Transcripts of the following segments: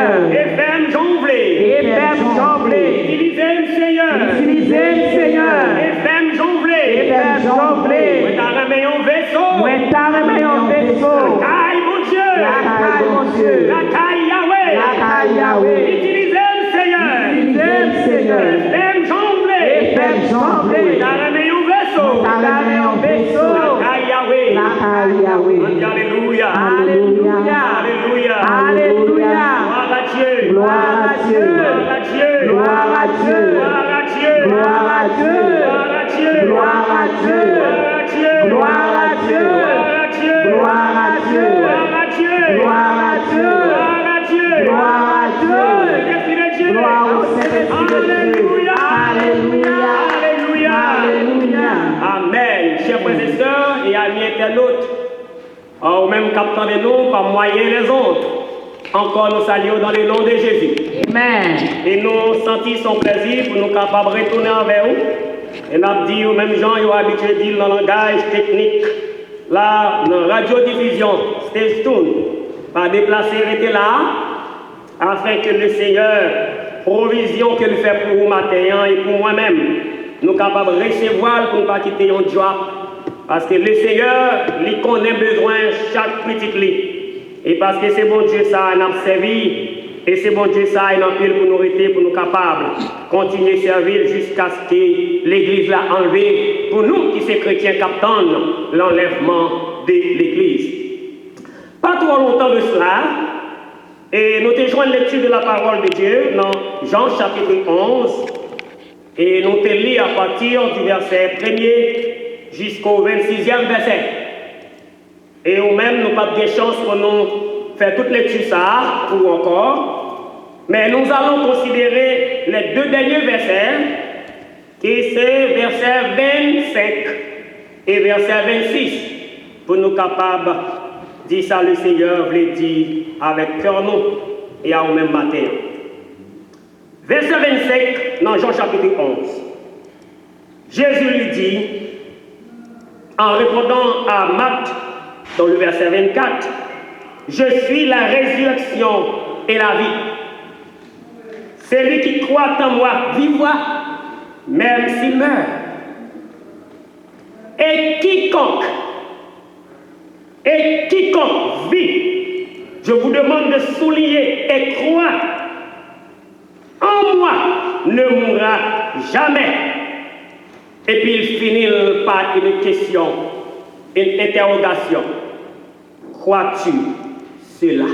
Seigneur. Et fais-moi jongler. Et fais-moi jongler. Utilisez-moi, Seigneur. Utilisez-moi, Seigneur. Et fais-moi jongler. Et fais-moi jongler. Moi, t'as remis un vaisseau. Moi, t'as remis un vaisseau. La caille, mon Dieu. La caille, mon Dieu. La caille, Yahweh. La caille, Yahweh. Utilisez-moi, Seigneur. Utilisez-moi, Seigneur. Et fais-moi jongler. Et fais-moi jongler. T'as remis un vaisseau. T'as remis un vaisseau. La caille, Yahweh. La caille, Yahweh. Alléluia. Alléluia. Alléluia. Alléluia. Gloire à Dieu. Gloire à Dieu. Gloire à Dieu. Gloire à Dieu. Gloire à Dieu. Gloire à Dieu. Gloire à Dieu. Gloire à Dieu. Gloire à Dieu. Gloire à Dieu. Gloire à Dieu. Gloire à Dieu. Gloire à Dieu. Gloire à Dieu. Saint-Esprit de Dieu. Gloire au Saint-Esprit de Dieu. Alléluia. Alléluia. Alléluia. Alléluia. Amen. Chers frères et sœurs et amis internautes, au même captant de nous, par moyen les autres, encore nous saluons dans le nom de Jésus. Amen. Et nous sentons son plaisir pour nous capables de retourner envers vous. Et nous avons dit, aux mêmes gens, ils ont habitué de dire dans le langage technique, là, dans la radiodiffusion, stage tune, par déplacer, rester là, afin que le Seigneur, provision qu'il fait pour vous matin et pour moi-même, nous capables de recevoir pour ne pas quitter un job. Parce que le Seigneur, il connaît besoin chaque petite lit. Et parce que c'est bon Dieu ça, il a servi. Et c'est bon Dieu ça, il a pile pour nous rester, pour nous capables continuer à servir jusqu'à ce que l'Église l'a enlevé. Pour nous qui sommes chrétiens qui attendent l'enlèvement de l'Église. Pas trop longtemps de cela, et nous te joignons lecture de la parole de Dieu dans Jean chapitre 11. Et nous te lisons à partir du verset 1er jusqu'au 26e verset. Et nous-mêmes, nous n'avons pas de chance pour nous faire toute lecture ça, ou encore. Mais nous allons considérer les deux derniers versets, qui c'est verset 25 et verset 26, pour nous capables de dire ça le Seigneur veut dire avec cœur nous et à nous-mêmes matin. Verset 25 dans Jean chapitre 11. Jésus lui dit, en répondant à Marc, dans le verset 24, « Je suis la résurrection et la vie. Celui qui croit en moi vivra, même s'il meurt. Et quiconque vit, je vous demande de souligner et croire en moi, ne mourra jamais. » Et puis il finit par une question, une interrogation. Crois-tu cela?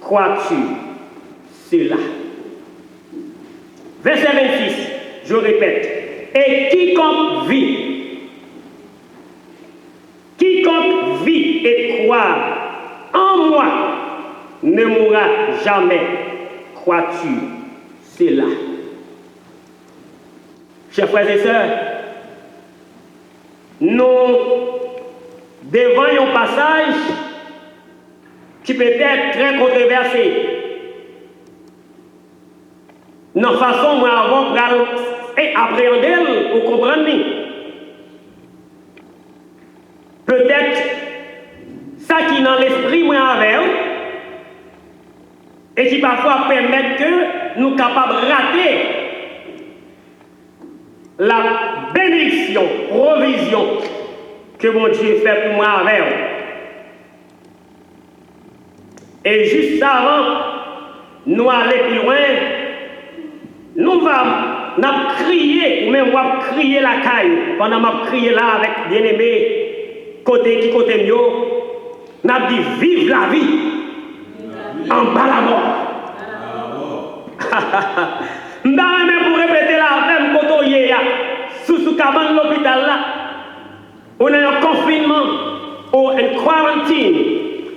Crois-tu cela? Verset 26, je répète. Et quiconque vit et croit en moi ne mourra jamais. Crois-tu cela? Chers frères et sœurs, nous devant un passage qui peut être très controversé. Notre façon, moi, avant de appréhender ou comprendre. Peut-être ça qui est dans l'esprit, moi, avec et qui parfois permet que nous capables de rater la bénédiction, provision que mon Dieu fait pour moi avec. Et juste avant, nous aller plus loin, nous allons crier, ou même on va crier la caille, pendant que je crier là avec bien-aimé, côté mieux, nous avons dit vive la vie, en bas la mort. Je vais même pour répéter la même côté sous cabane l'hôpital là. On est en confinement ou en quarantaine.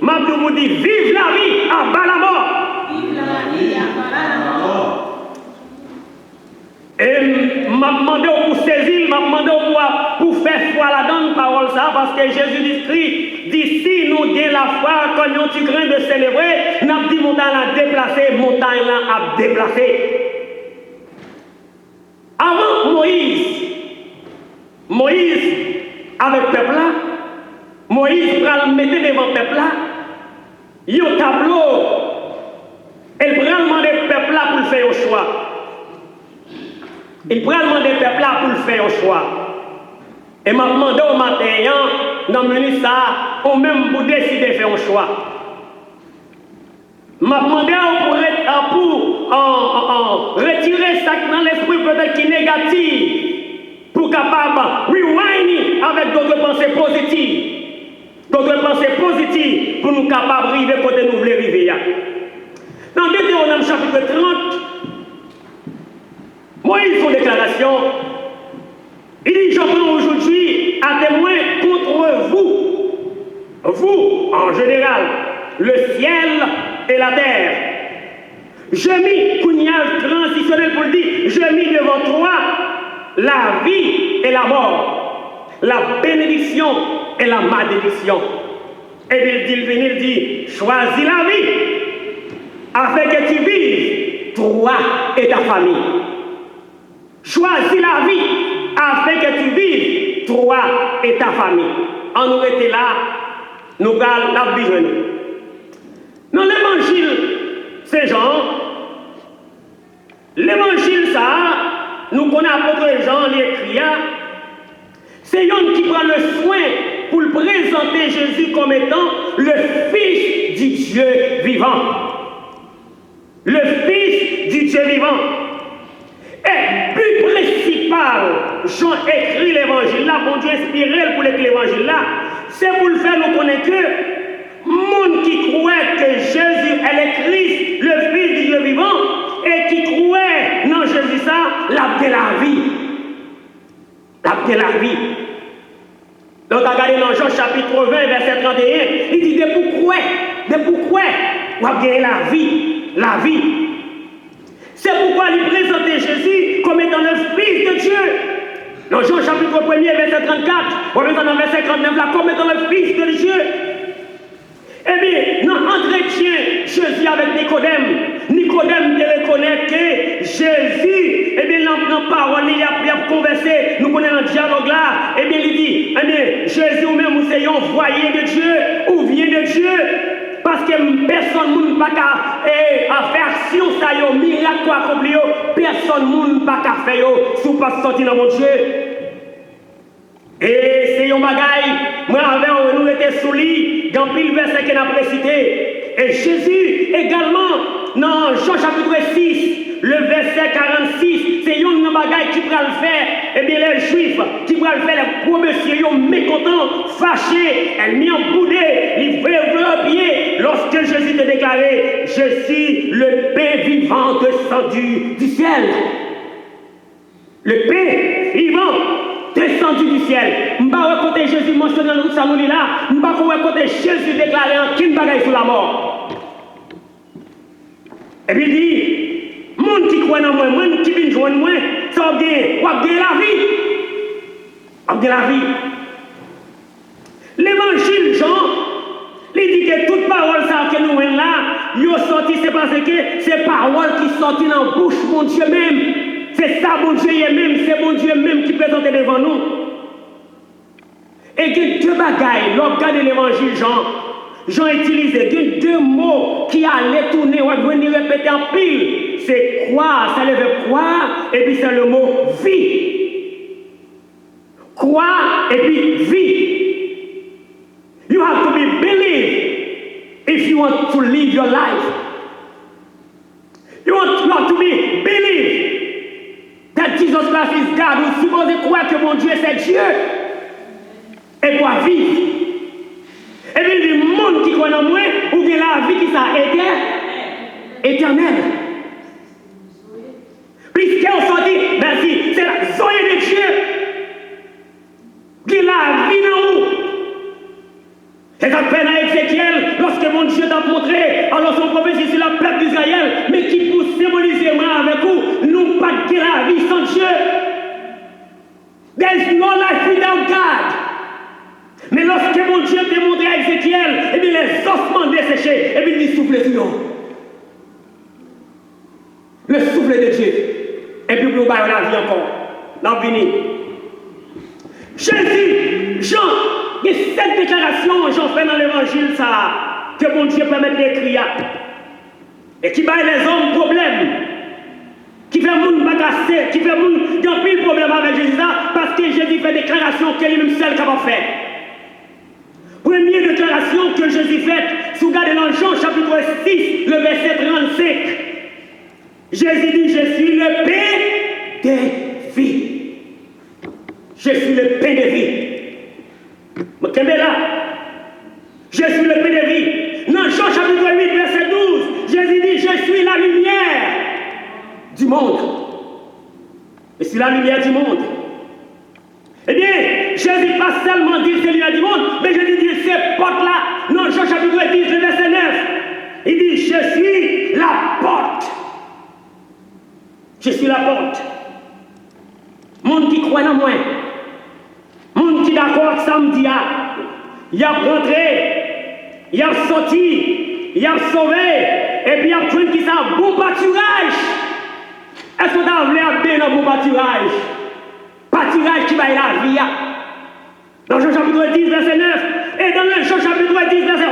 Je vous dis vive la vie, en bas la mort. Vive la vie, en bas la mort. Et m'a demandé pour saisir, m'a demandé pour faire foi là-dedans, parole ça, parce que Jésus dit si nous avons la foi, quand nous avons grain de célébrer, nous avons dit montagne à déplacer, montagne à déplacer. Avant Moïse, avec le peuple là, Moïse va le mettre devant le peuple là, il y a un tableau faire un choix. Il prend demander le peuple là pour faire un choix. Et m'a demandé au matin, dans le menu ça, ou même pour décider de faire un choix. M'a demandé pour retirer ça dans l'esprit peut-être qui est négatif, pour capable rewind avec d'autres pensées positives. D'autres pensées positives pour nous capables d'arriver côté nous voulons arriver. Dans Deutéronome chapitre 30, Moïse fait une déclaration. Il dit, je prends aujourd'hui à témoin contre vous en général, le ciel et la terre. Je mis, Kounia transitionnel pour le dire, je mis devant toi la vie et la mort, la bénédiction et la malédiction. Et il dit, choisis la vie, afin que tu vives, toi et ta famille. Choisis la vie, afin que tu vives, toi et ta famille. En nous était là, nous allons la besoin. Dans l'évangile Saint-Jean, l'évangile ça, nous connaissons l'apôtre Jean l'écrit, c'est un qui prend le soin pour le présenter Jésus comme étant le Fils du Dieu vivant. Le Fils du Dieu vivant. Et plus principal, Jean écrit l'évangile là, bon Dieu inspiré pour écrire l'évangile là, c'est pour le faire nous connaître que le monde qui croit que Jésus est le Christ, le Fils du Dieu vivant, et qui croit dans Jésus ça, l'a de la vie. L'a de la vie. Donc, regardez dans Jean chapitre 20, verset 31, il dit de pourquoi, on va gagner la vie. C'est pourquoi il présentait Jésus comme étant le Fils de Dieu. Dans Jean chapitre 1, verset 34, on va dans verset 39, là, comme étant le Fils de Dieu. Eh bien, dans l'entretien, Jésus avec Nicodème de reconnaître que Jésus, eh bien, dans la parole, il a conversé, nous connaissons un dialogue là, eh bien, il dit, eh bien, Jésus ou même, vous êtes envoyé de Dieu, ou vient de Dieu, parce que personne ne peut faire action, ça y est, miracle accompli, personne ne peut faire, si vous pas sortir dans mon Dieu. Et c'est un bagaille, moi avec nous étions sous lit, dans pile verset qu'on a précité. Et Jésus également, dans Jean chapitre 6, le verset 46, c'est un bagaille qui va le faire, et bien les Juifs, qui va le faire, les pauvres messieurs, ils mécontents, fâchés, ils mis en boudé, ils veulent le pied. Lorsque Jésus t'a déclaré, je suis le pain vivant descendu du ciel. Le pain vivant descendu du ciel. Je ne vais pas raconter Jésus mentionné dans le Samouli là. Je ne vais pas raconter Jésus déclaré en qui bagaille sur la mort. Et puis il dit, monde qui croit dans moi, monde qui vient joindre moi, ça va gagner la vie. On va la vie. L'évangile Jean, il dit que toute parole ça que nous avons là, il est sorti, c'est parce que c'est parole qui sortent dans la bouche mon Dieu même. C'est ça, mon Dieu même, c'est mon Dieu même qui présente devant nous. Et il y a deux bagailles, l'organe de l'évangile Jean utilisé, il y a deux mots qui allaient tourner, on va venir répéter en pile. C'est croire, ça veut croire, et puis c'est le mot vie. Croire, et puis vie. You have to be believe if you want to live your life. You have to be believe that Jesus Christ is God. Vous supposez croire que mon Dieu c'est Dieu. Et pour vivre. Et bien, le monde qui croit en moi, ou bien la vie qui s'est éternelle. Puisqu'on s'en dit, merci, c'est la zoé de Dieu. Qui la vie dans nous. C'est ça que fait dans Ézéchiel, lorsque mon Dieu t'a montré, alors son prophétie sur le peuple d'Israël, mais qui pour symboliser moi avec vous, nous pas de la vie sans Dieu. There is no life without God. Mais lorsque mon Dieu t'a montré à Ézéchiel, et bien les ossements desséchés, et bien il souffle sur nous. Le souffle de Dieu. Et puis nous baillons la vie encore. L'avenir. Jésus, Jean, il y a cette déclaration Jean fait dans l'évangile ça, que mon Dieu permet d'écrire. Et qui baille les hommes problème. fait moun bagasser, qui fait moun dans pile problème avec Jésus parce que Jésus fait déclaration qu'il est même seul capable de faire. Première déclaration que Jésus fait, si vous regardez dans Jean chapitre 6, le verset 35, Jésus dit, je suis le pain de vie. Je suis le pain de vie. Mais là, je suis le pain de vie. Dans Jean chapitre 8, verset 12, Jésus dit, je suis la lumière du monde. Je suis la lumière du monde. Eh bien, Jésus pas seulement dit c'est la lumière du monde, mais Jésus dit ces portes-là. Dans Jean chapitre 10, verset 9, il dit, je suis la porte. Je suis la porte. Monde qui croit en moi, monde qui d'accord avec ça me dit, il a rentré, il a sorti, il a sauvé, et puis il a trouvé qui ça, bon pâturage. Est-ce que tu as voulu bien un bon pâturage? Pâturage qui va y la vie. Dans Jean chapitre 10, verset 9, et dans le Jean chapitre 10, verset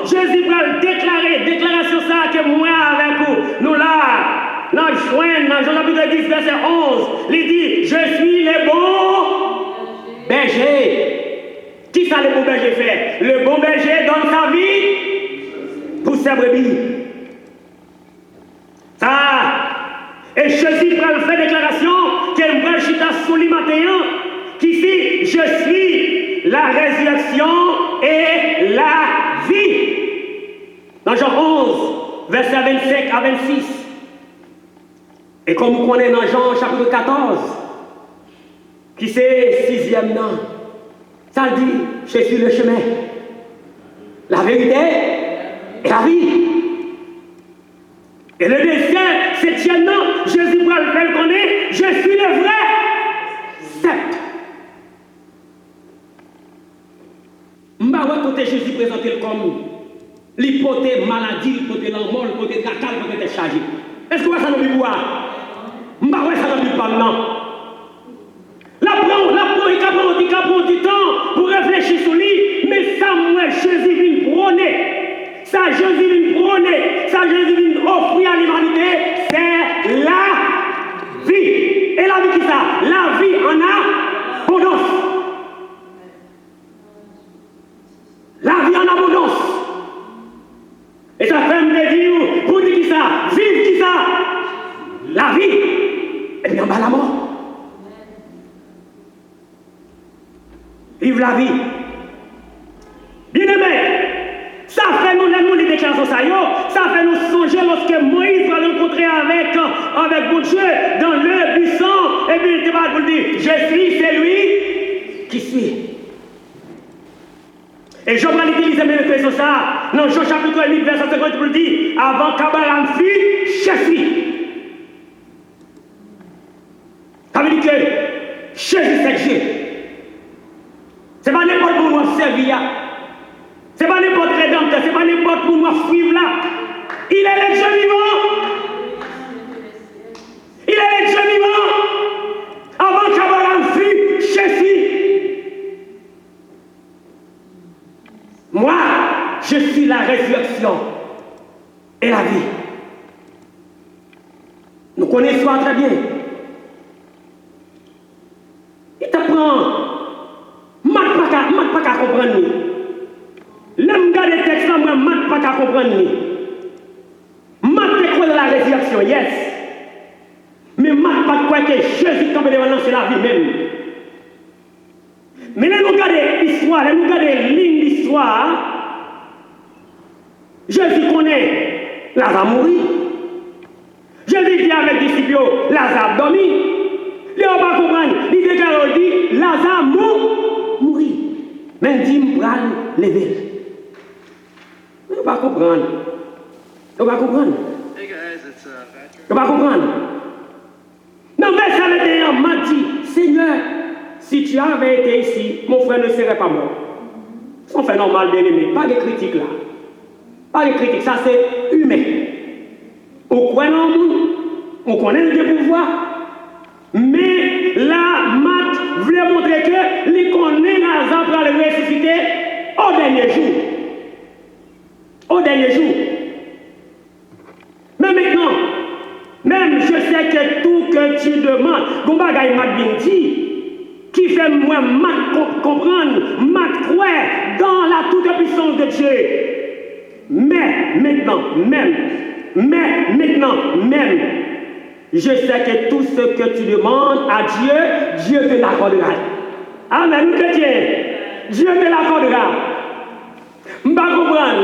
11, Jésus va déclarer, déclaration ça que moi avec vous, nous là. Dans Jean chapitre 10, verset 11, il dit, je suis le bon berger. Qui ça le bon berger fait? Le bon berger donne sa vie pour ses brebis. Ça, et Jésus prend le fait déclaration qu'elle va chita sous les matins, qui dit, je suis la résurrection et la vie. Dans Jean 11, verset 25 à 26. Et comme vous connaissez dans Jean chapitre 14, qui c'est 6e nom, ça dit, je suis le chemin, la vérité et la vie. Et le deuxième, 7e nom, Jésus va le faire connaître, je suis le vrai cep. M'ba côté Jésus présenté comme l'hypothèse maladie, l'hypothèse la mort, l'hypothèse caca, l'hypothèse chargée. Est-ce que ça nous dit quoi? M'ba ouais ça nous dit pas non. La prend du temps pour réfléchir sur lui, mais ça moi Jésus vient prôner. Ça Jésus vient prôner, ça Jésus vient offrir à l'humanité, c'est la vie. Et la vie qui ça? La vie en abondance. La vie en abondance. Et ça fait me dire, pour dire qui ça? Vive qui ça? La vie. Et bien en bas la mort. Vive la vie. Bien aimé, ça fait nous les déclarations, ça fait nous songer lorsque Moïse va rencontrer avec bon Dieu dans le buisson, et puis il va vous dire, je suis celui qui suis. Et Jean va l'utiliser même l'expression ça, dans Jean chapitre 8, verset 50, pour dire, avant qu'Abraham fût, je suis. Ça veut dire que Jésus c'est Dieu. Ce n'est pas n'importe où nous servir. Ce n'est pas n'importe rédempteur, ce n'est pas n'importe où nous suivre là. Il est le Dieu vivant. Il est le Dieu vivant. Avant qu'Abraham fût, je suis. Moi, je suis la résurrection et la vie. Nous connaissons très bien. Il t'apprend. Je ne pas comprendre. L'homme garde le texte, je ne pas comprendre. Je crois la résurrection, yes. Mais je ne pas croire que Jésus quand il c'est la vie même. Mais là, nous regardons l'histoire, nous regardons ligne d'histoire. Jésus connaît Lazare mourir. Jésus dit avec les disciples, Lazare dormi. Il ne va pas comprendre. Il dit, Lazare mourir. Mais il dit, je vais lever. Il ne va pas comprendre. Il ne va pas comprendre. Il ne va pas comprendre. Dans verset 21, m'a dit, Seigneur, si tu avais été ici, mon frère ne serait pas mort. On fait normal, bien aimé. Pas de critique là. Pas de critique, ça c'est humain. On croit dans le monde, on connaît le pouvoir. Mais là, Matt voulait montrer que les connaît Lazare pour le ressusciter au dernier jour. Au dernier jour. Mais maintenant, même je sais que tout que tu demandes. Gombagaï m'a bien dit. Qui fait moi comprendre, m'a croire dans la toute puissance de Dieu. Mais maintenant, je sais que tout ce que tu demandes à Dieu, Dieu te l'accordera. Amen, chrétien. Dieu te l'accordera. Je ne comprends.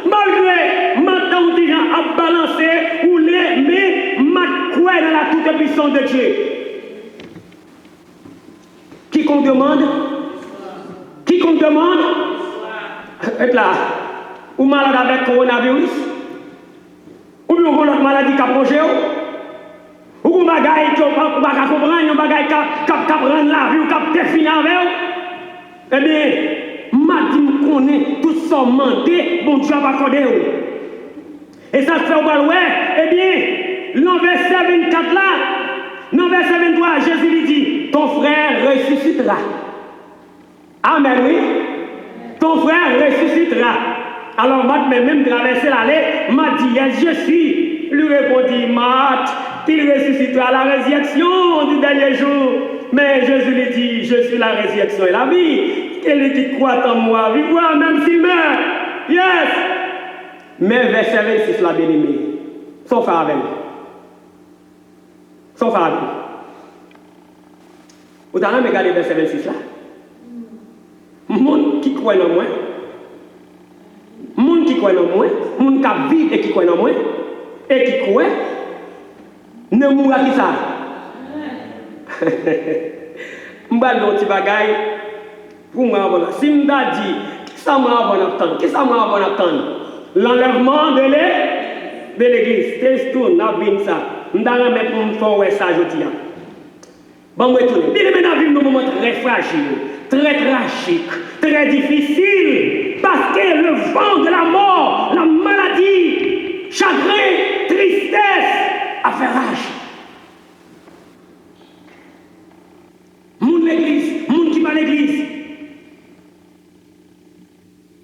Malgré ma tante à balancer ou les, mais ma croire dans la toute puissance de Dieu. Quiconque demande, être là, ou malade avec coronavirus, ou bien on a une maladie qui a approché, ou on va gagner, on va comprendre, on va gagner, qui prendre la vie, ou qui définir avec, eh bien, m'a dit qu'on connaît tout ça mandé, bon Dieu va accorder. Et ça se fait au bal, eh bien, dans verset 24 là, dans verset 23, Jésus lui dit, ton frère ressuscitera. Amen, oui. Ton frère ressuscitera. Alors, Matt m'a même traversé l'allée, m'a dit, yes, je suis. Lui répondit, Matt, il ressuscitera à la résurrection du dernier jour. Mais Jésus lui dit, je suis la résurrection et la vie. Elle dit, crois en moi, vivra même s'il meurt. Yes. Mais verset 26, la bien-aimée, sauf avec lui. Sauf avec lui. Vous avez regardé verset 26 là? Monde qui croit en moi, monde qui croit en moi, monde qui vit et qui croit en moi, et qui croit, ne mourra qui ça? Je vais dire un petit bagage pour moi. Si je dis, qui ça m'a attendre? Qui ça m'a attendre? L'enlèvement de l'église. C'est tout, n'a bien ça. Je vais mettre pour me faire ça aujourd'hui. Bon, je vais retourner. Bien maintenant, vivre un moment très fragile, très tragique, très difficile. Parce que le vent de la mort, la maladie, chagrin, tristesse, a fait rage. Monde l'église, monde qui va à l'église.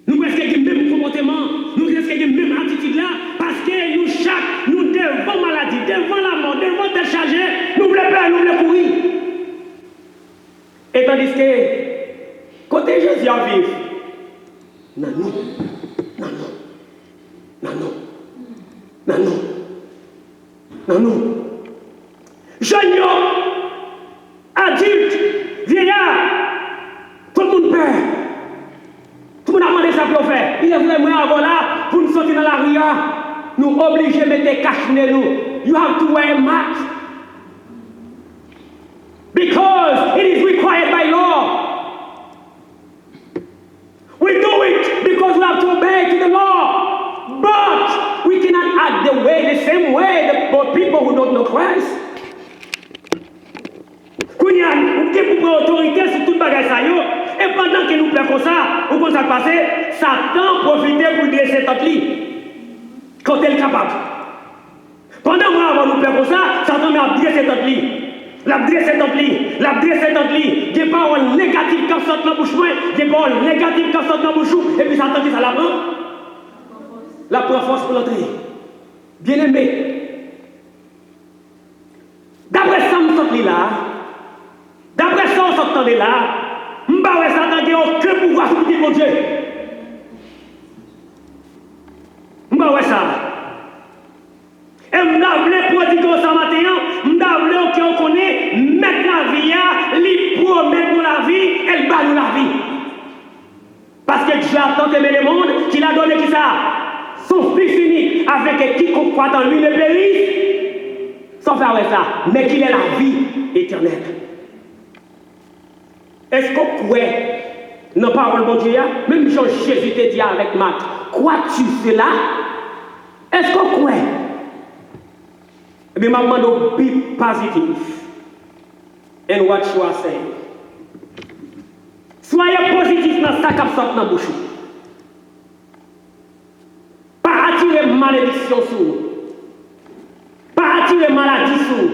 Nous presque le même comportement, nous presque la même attitude là, parce que nous devant maladie, devant la mort, devant tel chargé, nous voulons peur, nous voulons courir. Et tandis que, côté Jésus à vivre, non, jeunes, adultes, vieillards, tout le monde peur. Tout le monde a demandé ça pour faire. Il est vraiment avant là, pour nous sortir dans la rue, nous obligés de mettre des cache-nez nous. You have to wear a mask. Because it is required by law. We do it because we have to obey to the law. But we cannot act the same way the people who don't know Christ. Kounia, nous devons prendre autorité sur toute bagage ça yo. Et pendant que nous faisons comme ça, ou comme ça passe, Satan profite pour dresser cette lit. Quand elle est capable. Pendant que nous faisons comme ça, Satan m'a dressé cette lit. La dresse est en lit, des paroles négatives qui sortent dans la bouche, des paroles négatives qui sortent dans la bouche, et puis ça attend ça la prend. La prend force pour l'entrée. Bien aimé. D'après ça, on sort là. D'après ça, on sort là. M'bawé Satan n'a aucun pouvoir sur mon Dieu. M'bawé ça. Et m'davle prodigue ça matin, m'davle qu'on connaît mettre la vie, lui promettre nous la vie, elle bat nous la vie. Parce que Dieu a tant aimé le monde qu'il a donné qui ça? Son fils unique, avec quiconque croit en lui ne périsse, sans faire ça, mais qu'il ait la vie éternelle. Est-ce qu'on croit dans la parole de Dieu? Même Jésus te dit avec Marc, crois-tu cela? Est-ce qu'on croit? Eh bien, je demande be positive in what you are saying. Soyez positif dans ça qui sort dans la bouche. Pas attirer malédiction sur vous. Pas attirer maladie sur vous.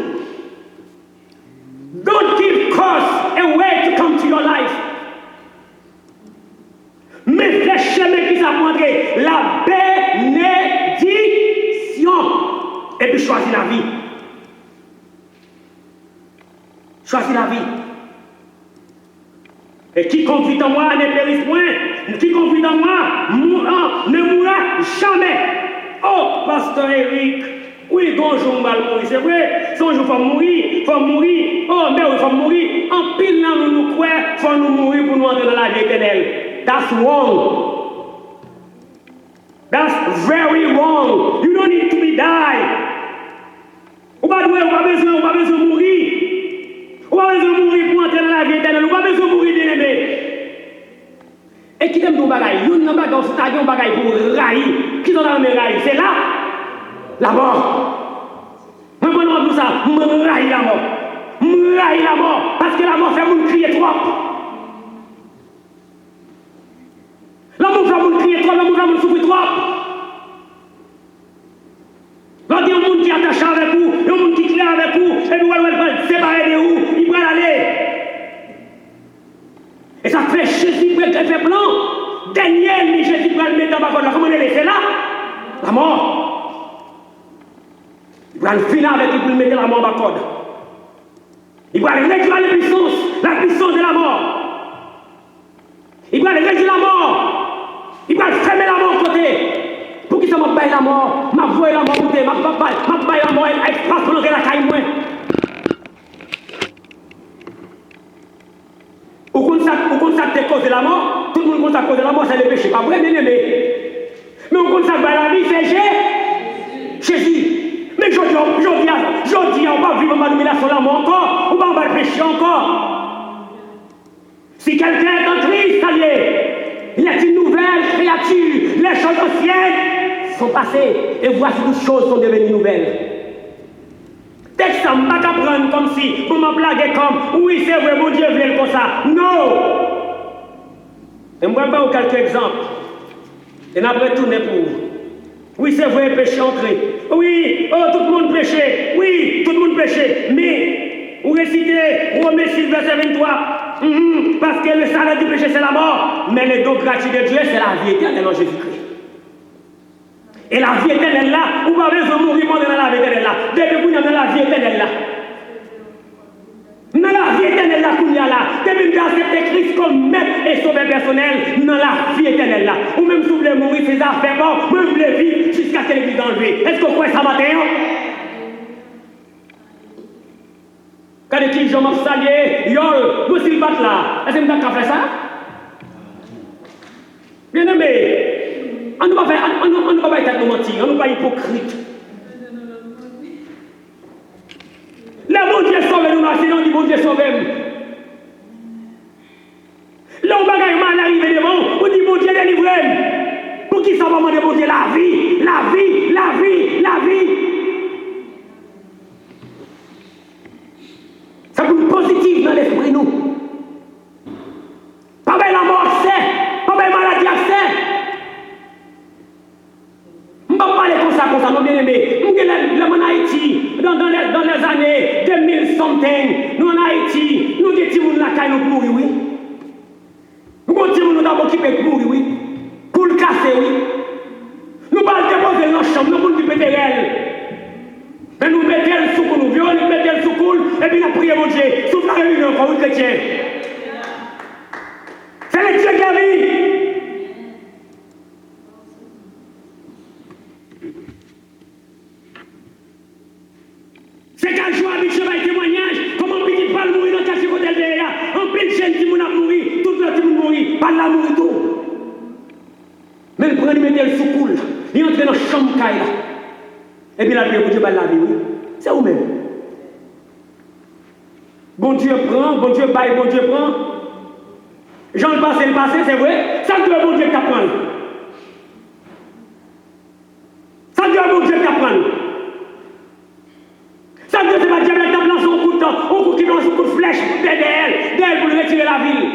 Don't give cause a way to come to your life. Mais fais chemin qui s'apprendrait la bénédiction. Et puis choisis la vie. Choisis la vie. Et quiconque vit en moi ne périsse point. Quiconque vit en moi ne mourra jamais. Oh, pasteur Eric, oui, bonjour, je vais mourir. C'est vrai, son jour, il faut mourir. Oh, mais il faut mourir. En pile, nous croyons, il faut nous mourir pour nous entrer dans la vie éternelle. That's wrong. That's very wrong. You don't need to be die. On pas besoin de mourir. On pas besoin de mourir pour entrer dans la vie éternelle. On pas besoin de mourir bien aimé. Et qui t'aime ton bagaille? Yon nan bagaille, c'est un bagaille pour raïr. Qui t'en a me raïr? C'est là, la mort. Moi, je demande tout ça. Je raïr la mort. Je raïr la mort. Parce que la mort fait mon crier trop. L'amour fait mon crier trop. L'amour fait mon souffrir trop. Quand il y a un monde qui est attaché avec vous, il y a un monde qui claire avec vous, et puis il va séparer de vous, il va aller. Et ça fait Jésus pour être fait plan. Daniel, mais Jésus pour le mettre dans ma voie. Comment il est laissé là? La mort. Il va le finir avec lui pour le mettre la mort dans ma corde. Il va réduire la puissance de la mort. Il va réduire la mort. Il va fermer la mort côté. Pour qui ça m'a baillé la mort? M'a voie la mort côté. M'a baillé la mort. Elle express pour l'enlever la caille moins. Ou qu'on s'acte cause de la mort, tout le monde constate cause de la mort, c'est le péché. Pas vrai, bien aimé. Mais on constate la vie, c'est Jésus. Mais je dis, on va vivre en domination de la mort encore, on va le péché encore. Si quelqu'un est en Christ, ça y est, il est une nouvelle créature. Les choses anciennes sont passées et voici toutes choses sont devenues nouvelles. Texte ça, je ne vais pas prendre comme si, pour me blaguer comme, oui, c'est vrai, mon Dieu veut comme ça. Non! Et je vais vous donner quelques exemples. Et après, tourner pour vous. Oui, c'est vrai, péché entré. Oui, oh, tout le monde péché. Oui, tout le monde péché. Mais, vous récitez Romains 6, verset 23. Parce que le salaire du péché, c'est la mort. Mais le don gratuit de Dieu, c'est la vie éternelle en Jésus-Christ. Et la vie éternelle là, vous avez besoin de mourir dans la vie éternelle là. Depuis que vous êtes dans la vie éternelle là. Dans la vie éternelle là, vous êtes là. Depuis que vous acceptez Christ comme maître et sauveur personnel, dans la vie éternelle là. Ou même si vous voulez mourir, c'est affaires bon, même vous voulez vivre jusqu'à ce que l'église enlevée. Est-ce que vous croyez ça matin? Quand les gens m'ont salué, yol, vous s'il bat là. Est-ce que vous avez fait ça? Bien aimé. On ne va pas être mentir, on ne va pas être hypocrite. Le bon Dieu sauve nous, c'est non du bon Dieu sauve nous. Là, on va mal arriver devant, on dit bon Dieu délivre. Pour qui ça va demander bon Dieu la vie, la vie, la vie, la vie. Ça peut être positif dans l'esprit nous. Pas bien la mort c'est, pas bien maladie c'est. Je ne vais pas parler comme ça, non bien aimé. Nous sommes en Haïti, dans les années 2000-something, nous en Haïti, nous disons que nous avons mourir, oui. Nous disons que nous avons occupé pour mourir, oui. Pour le casser, oui. Nous allons déposer dans la chambre, nous allons péter elle. Mais nous mettons le sous nous violons, nous mettons le sous et puis nous prions mon Dieu. Sauf la réunion, quand vous êtes chrétien. C'est le Dieu qui a vie. C'est qu'un jour, avec ce témoignage, comment on peut pas mourir dans le quartier côté de là. On peut jeune qui m'a mourir, tout le monde mourir, pas la mourir tout. Mais il prend, il met le sous-coule, il entre dans la chambre là. Et puis la vie, Dieu va la vie, oui. C'est vous-même. Bon Dieu prend, bon Dieu baille, bon Dieu prend. Jean le passé, c'est vrai. Ça doit bon Dieu t'apprendre. Ça doit bon Dieu t'apprendre. Ça ne veut pas dire que tu as son coup de temps, on coup qui lance un coup de flèche d'elle pour lui retirer la ville.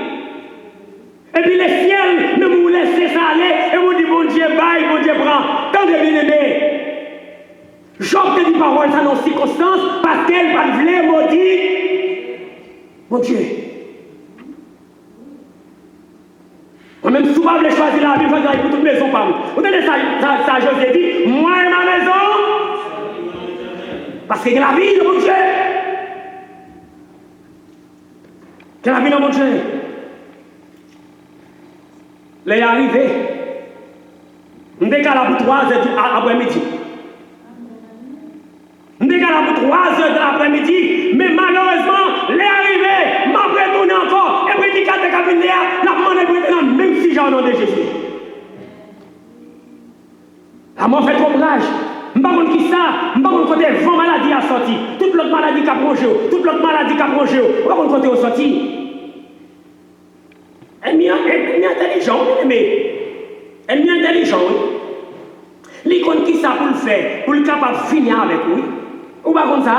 Et puis les ciels ne vous laissez ça aller et vous dites bon Dieu baille, bon Dieu prend. Tant de bien aimé. Job te dit parole ça dans circonstance parce qu'elle va le vouloir maudit. Mon Dieu. Moi-même souvent je choisir la vie, je vais pour toute maison par vous. Vous entendez ça José dit, moi et ma maison. Parce qu'il y a la vie de mon Dieu. Que la vie dans mon Dieu. Les arrivés. On décale pour 3 heures après-midi. On décale pour 3 heures de l'après-midi. Mais malheureusement, les arrivés m'a retourné encore. Et puis, il y a des cabinets, la demande même si j'ai au nom de Jésus. La mort fait trop rage. Je ne sais pas qui ça, je ne sais pas côté 20 maladies à sortir. Toute l'autre maladie qui a prongé, toute l'autre maladie qui a prongé. Je ne sais pas côté au sorti. Elle est intelligente, mais elle est intelligente. L'icône qui ça pour le faire, pour le capable de finir avec lui. Ou pas comme ça?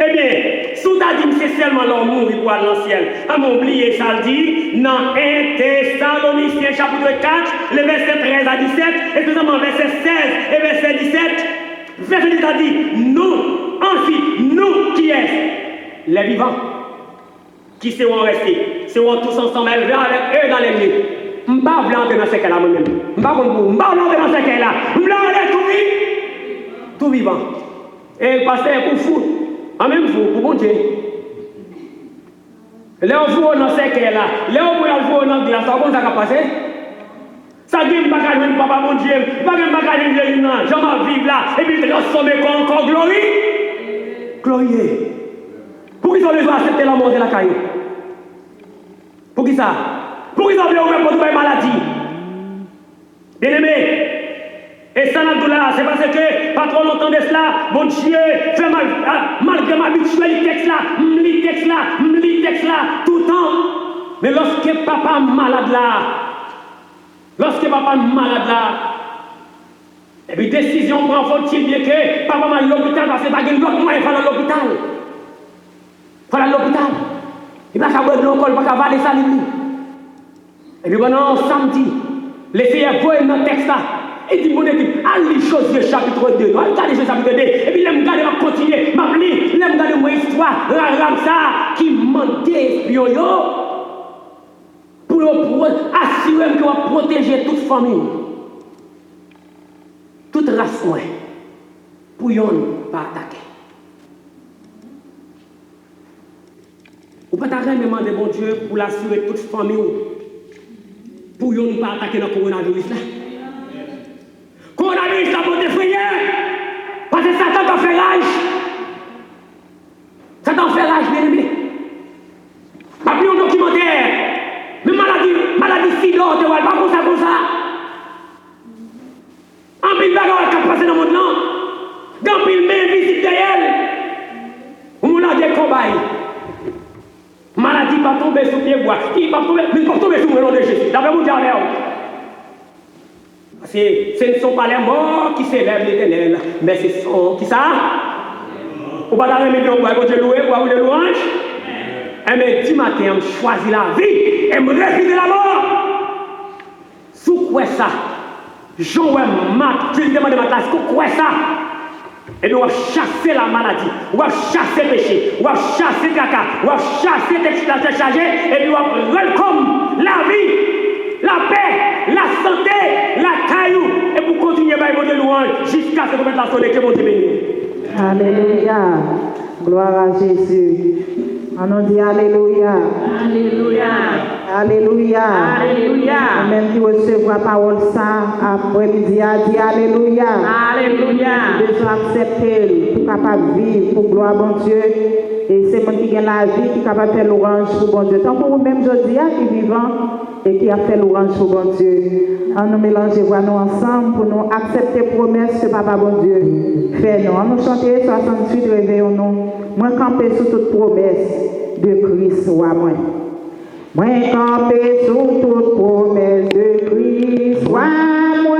Eh bien, si tu as dit que c'est seulement l'homme mourir pour aller dans le ciel, à m'oublier ça le dit, dans 1 Thessaloniciens chapitre 4, le verset 13 à 17, et seulement verset 16 et verset 17, verset 17 a dit, nous, ainsi, nous qui est les vivants, qui seront restés, seront tous ensemble élevés avec eux dans les nuits. Je ne vais pas entrer dans ce cas-là moi-même. Je ne vais pas entrer dans ce cas-là. Je vais entrer tout vivant. Et le pasteur pour fou. En même temps, pour bon Dieu. Là, on voit dans ce cas-là. Là, on voit dans la glace. Ça va passer. Ça ne va pas jouer papa mon Dieu. Ça ne va pas jouer non. Je vais vivre là. Et puis transformer encore glorie. Glorieux. Pour qu'ils ont besoin d'accepter la mort de la caillou. Pour qui ça? Pour qu'ils ont besoin de pour une maladie. Bien aimé. Et ça, c'est parce que, pas trop longtemps de cela, mon Dieu fait mal, malgré ma habituelle texte là, m'lit texte là, tout le temps. Mais lorsque papa malade là, et puis décision prend, faut-il bien que papa m'a à l'hôpital parce que pas de l'autre moyen faire dans l'hôpital. Faire dans l'hôpital. Il va pas de l'eau, il va pas avaler ça, et puis pendant samedi, laissez un peu dans le texte là. Et dit mon équipe, allez Josué chapitre 2, allez Josué chapitre 2, et puis l'aime garder, va continuer, m'appeler, l'aime garder mon histoire, la Ramsa qui mentait espion pour assurer que va protéger toute famille, toute race moins, pour yon pas attaquer. Ou pas t'arrêter de demander bon Dieu pour l'assurer toute famille, pour yon pas attaquer dans le coronavirus là. Coronavirus là pour défrayer. Parce que Satan t'a fait rage. Satan fait rage, bien aimé. Pas plus un documentaire. Mais maladie sida, tu vois, pas comme ça. En pile bagarre qui a passé dans le monde là. Dans pile main visite derrière. On a des combats. Maladie pas tomber sous pied bois. Il pas tomber, mais pas tomber sous le nom de Jésus. D'après mon Dieu. Ce ne sont pas les morts qui s'élèvent l'Éternel, mais ce sont qui ça? Ou pas dans les millions pour Dieu louer, pour avoir des louanges? Mais dis matin, je choisis la vie et me refuser la mort. Sous quoi ça? Jean-Ouem, tu demandes ma classe, quoi ça? Et nous allons chasser la maladie, on va chasser le péché, on va chasser le caca, on va chasser les chargés, et nous allons welcome la vie, la paix, la santé, la caillou, et pour continuer à y louange jusqu'à ce que nous la sonner que mon Dieu bénisse. Alléluia. Gloire à Jésus. On dit Alléluia. Alléluia. Alléluia. Alléluia. Même qui recevra parole ça, après-midi, a dit Alléluia. Alléluia. Nous devons accepter pour capable vivre pour gloire à bon Dieu. Et c'est moi qui gagne la vie qui est capable de faire l'orange pour bon Dieu. Tant pour vous-même, je dis, qui est vivant et qui a fait l'orange pour bon Dieu. On nous mélange nous ensemble pour nous accepter la promesse que Papa bon Dieu fait nous. On nous chanter 68, réveillons-nous. Moi, camper sous toute promesse de Christ, roi moi. Moi, camper sous toute promesse de Christ, roi moi.